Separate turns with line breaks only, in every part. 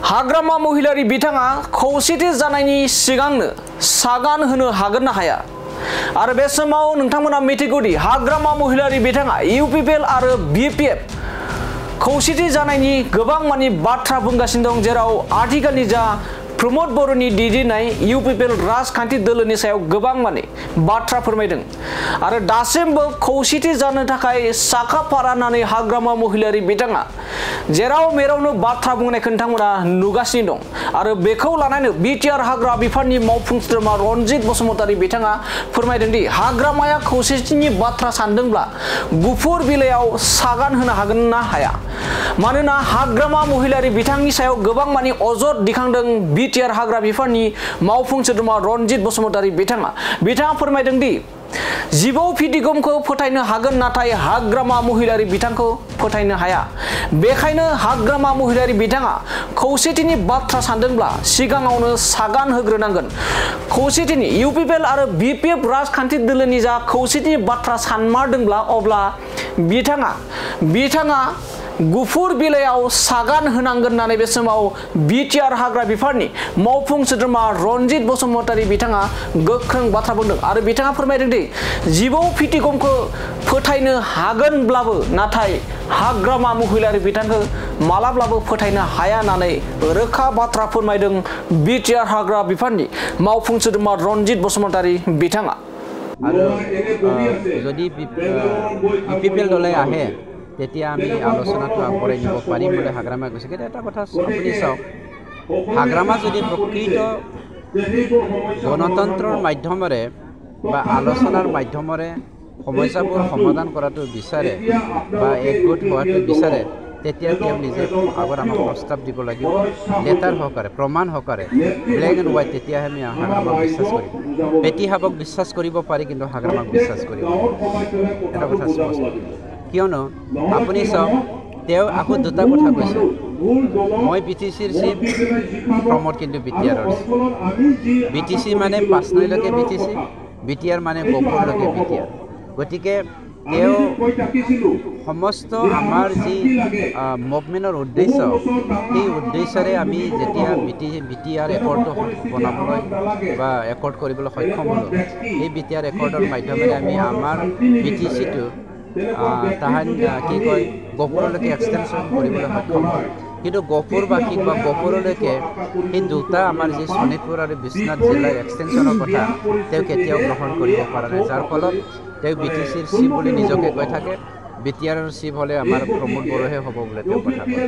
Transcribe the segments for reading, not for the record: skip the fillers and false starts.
हाग्रामा महिलारि बिथाङा खौसेथि जानायनि सिगांनो सागान होनो हागोन ना हाया आरो बे समाव नोंथांमोना मिथिगौदि हाग्रामा महिलारि बिथाङा इउपिपिएल आरो बिपिएफ खौसेथि जानायनि गोबां मानि बाथ्रा बुंगासिनो दं जेराव आथिखालनि जा प्रमोद बर'नि दैदेननाय इउपिपिएल राजखान्थि दोलोनि सायाव गोबां माने बाथ्रा फोरमायदों आरो दासिमबो खौसेथि जानो थाखाय साखाफारा होननानै हाग्रामा महिलारि बिथाङा जेराव मेरावनो बाथ्रा बुंनायखौ नोंथांमोना नुगासिनो दं आरो बेखौ लानानै बिटिआर हाग्रा बिफाननि मावफुं सोद्रोमा रनजित बसुमतारी बिथाङा फोरमायदों दि हाग्रामाया खौसेथिनि बाथ्रा सानदोंब्ला गुफुर बिलाइयाव सागान होनो हागोन ना हाया मानोना हाग्रामा महिलारि बिथांनि सायाव गोबां मानि अजद दिखांदों बिटिआर हाग्रा बिफाननि मावफुं सोद्रोमा रनजित बसुमतारी बिथाङा फोरमायदों दि जिबौ फिथिगमखौ फोथायनो हागोन नाथाय हाग्रामा महिलारि बिथांखौ फोथायनो हाया बेखायनो हाग्रामा महिलारि बिथाङा खौसेथिनि बाथ्रा सानदोंब्ला सिगाङावनो सागान होग्रोनांगोन खौसेथिनि इउपिपिएल आरो बिपिएफ राजखान्थि दोलोनि जा खौसेथिनि बाथ्रा सानमारदोंब्ला अब्ला बिथाङा गुफुर बिलाइयाव सागान होनांगोन होननानै बे समाव बिटिआर हाग्रा बिफाननि मावफुं सोद्रोमा रनजित बसुमतारी बिथाङा गोख्रों बाथ्रा बुंदों आरो बिथाङा फोरमायदों दि जिबौ फिथिगमखौ फोथायनो हागोनब्लाबो नाथाय हाग्रामा महिलारि बिथांखौ मालाब्लाबो फोथायनो हाया होननानै रोखा बाथ्रा फोरमायदों बिटिआर हाग्रा बिफाननि मावफुं सोद्रोमा रनजित बसुमतारी बिथाङा
आरो যদি ইউপিপিএল দলে আহে তেতিয়া আমি আলোচনাটো আগবঢ়াই নিব পাৰিম বুলি হাগ্ৰামাই কৈছে কিন্তু এটা কথা আপুনি চাওক হাগ্ৰামা যদি প্ৰকৃত গণতন্ত্ৰৰ মাধ্যমেৰে বা আলোচনাৰ মাধ্যমেৰে সমস্যাবোৰ সমাধান কৰাটো বিচাৰে বা একগোট হোৱাটো বিচাৰে তেতিয়া তেওঁ নিজে আগত আমাক প্ৰস্তাৱ দিব লাগিব লেটাৰ সহকাৰে প্ৰমাণ সহকাৰে ব্লেক এণ্ড হোৱাইট তেতিয়াহে আমি হাগ্ৰামাক বিশ্বাস কৰিম পেটিহাবক বিশ্বাস কৰিব পাৰি কিন্তু হাগ্ৰামাক বিশ্বাস কৰিব এটা কথা স্পষ্ট কিয়নো আপুনি চাওক তেওঁ আকৌ দুটা কথা কৈছে মই বিটিচিৰ চিফ প্ৰমোদ কিন্তু বিটিআৰৰ বিটিচি মানে 5 নৈলৈকে বিটিচি বিটিআৰ মানে গপুৰলৈকে বিটিআৰ গতিকে তেওঁ সমস্ত আমাৰ যি মুভমেণ্টৰ উদ্দেশ্য সেই উদ্দেশ্যৰে আমি যেতিয়া বিটিআৰ একৰ্ডটো বনাবলৈ বা একৰ্ড কৰিবলৈ সক্ষম হ'লোঁ এই বিটিআৰ একৰ্ডৰ মাধ্যমেৰে আমি আমাৰ বিটিচিটো তাহান কি কয় গপুৰলৈকে এক্সটেনশ্যন কৰিবলৈ সক্ষম হয় কিন্তু গপুৰবাসীক বা গপুৰলৈকে সেই দুটা আমাৰ যি শোণিতপুৰ আৰু বিশ্বনাথ জিলাৰ এক্সটেনশ্যনৰ কথা তেওঁ কেতিয়াও গ্ৰহণ কৰিব পৰা নাই যাৰ ফলত তেওঁ বিটিচিৰ চিফ বুলি নিজকে কৈ থাকে বিটিআৰৰ চিফ হ'লে আমাৰ প্ৰমোদ বড়োহে হ'ব বুলি তেওঁ কথা কয়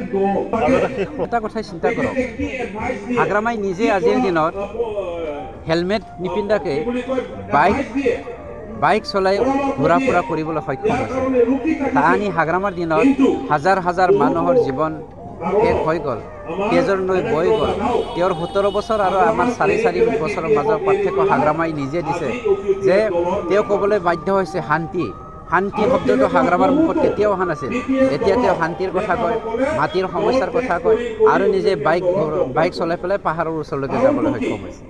এটা কথাই চিন্তা কৰক হাগ্ৰামাই নিজে আজিৰ দিনত হেলমেট নিপিন্ধাকে বাইক চলাই ঘূৰা ফুৰা কৰিবলৈ সক্ষম হৈছে তাহানি হাগ্ৰামাৰ দিনত হাজাৰ হাজাৰ মানুহৰ জীৱন শেষ হৈ গ'ল তেজৰ নৈ বৈ গ'ল তেওঁৰ 17 বছৰ আৰু আমাৰ 4.5 বছৰৰ মাজৰ পাৰ্থক্য হাগ্ৰামাই নিজে দিছে যে তেওঁ ক'বলৈ বাধ্য হৈছে শান্তি শব্দটো হাগ্ৰামাৰ মুখত কেতিয়াও অহা নাছিল এতিয়া তেওঁ শান্তিৰ কথা কয় মাটিৰ সমস্যাৰ কথা কয় আৰু নিজে বাইক চলাই পেলাই পাহাৰৰ ওচৰলৈকে যাবলৈ সক্ষম হৈছে